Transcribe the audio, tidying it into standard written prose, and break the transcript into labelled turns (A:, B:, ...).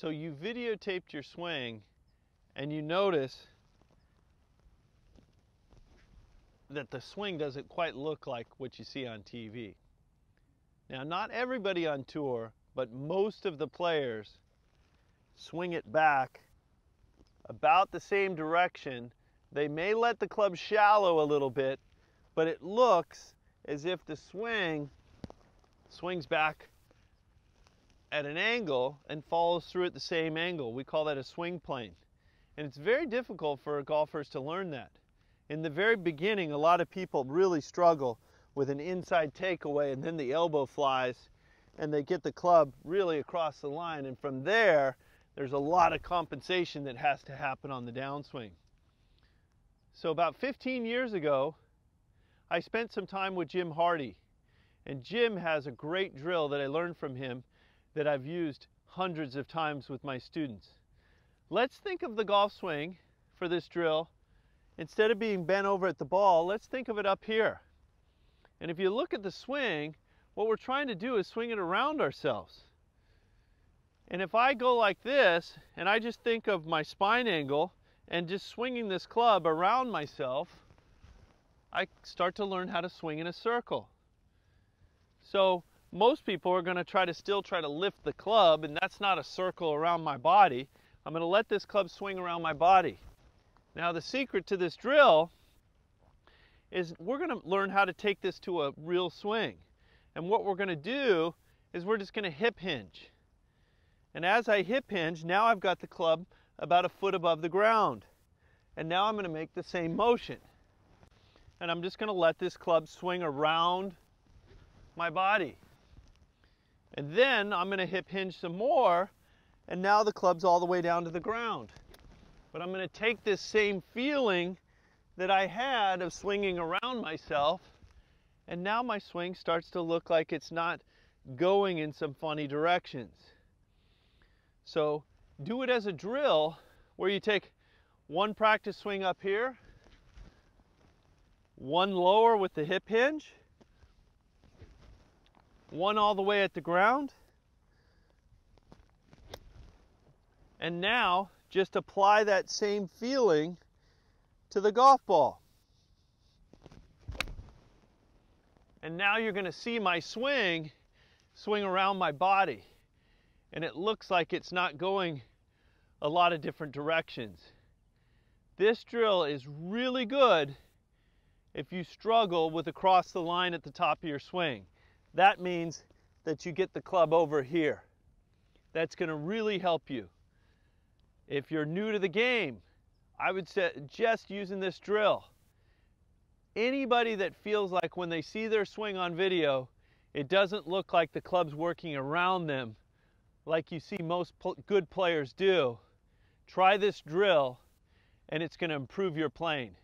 A: So you videotaped your swing and you notice that the swing doesn't quite look like what you see on TV. Now, not everybody on tour, but most of the players swing it back about the same direction. They may let the club shallow a little bit, but it looks as if the swing swings back at an angle and follows through at the same angle. We call that a swing plane. And it's very difficult for golfers to learn that. In the very beginning, a lot of people really struggle with an inside takeaway, and then the elbow flies and they get the club really across the line, and from there there's a lot of compensation that has to happen on the downswing. So about 15 years ago, I spent some time with Jim Hardy, and Jim has a great drill that I learned from him that I've used hundreds of times with my students. Let's think of the golf swing for this drill. Instead of being bent over at the ball, let's think of it up here. And if you look at the swing, what we're trying to do is swing it around ourselves. And if I go like this, and I just think of my spine angle and just swinging this club around myself, I start to learn how to swing in a circle. So most people are going to still try to lift the club, and that's not a circle around my body. I'm going to let this club swing around my body. Now the secret to this drill is we're going to learn how to take this to a real swing. And what we're going to do is we're just going to hip hinge. And as I hip hinge, now I've got the club about a foot above the ground. And now I'm going to make the same motion. And I'm just going to let this club swing around my body. And then I'm going to hip hinge some more, and now the club's all the way down to the ground. But I'm going to take this same feeling that I had of swinging around myself, and now my swing starts to look like it's not going in some funny directions. So do it as a drill where you take one practice swing up here, one lower with the hip hinge, one all the way at the ground, and now just apply that same feeling to the golf ball. And now you're going to see my swing around my body, and it looks like it's not going a lot of different directions. This drill is really good if you struggle with across the line at the top of your swing. That means that you get the club over here. That's going to really help you. If you're new to the game, I would suggest using this drill. Anybody that feels like when they see their swing on video, it doesn't look like the club's working around them like you see most good players do, try this drill and it's going to improve your playing.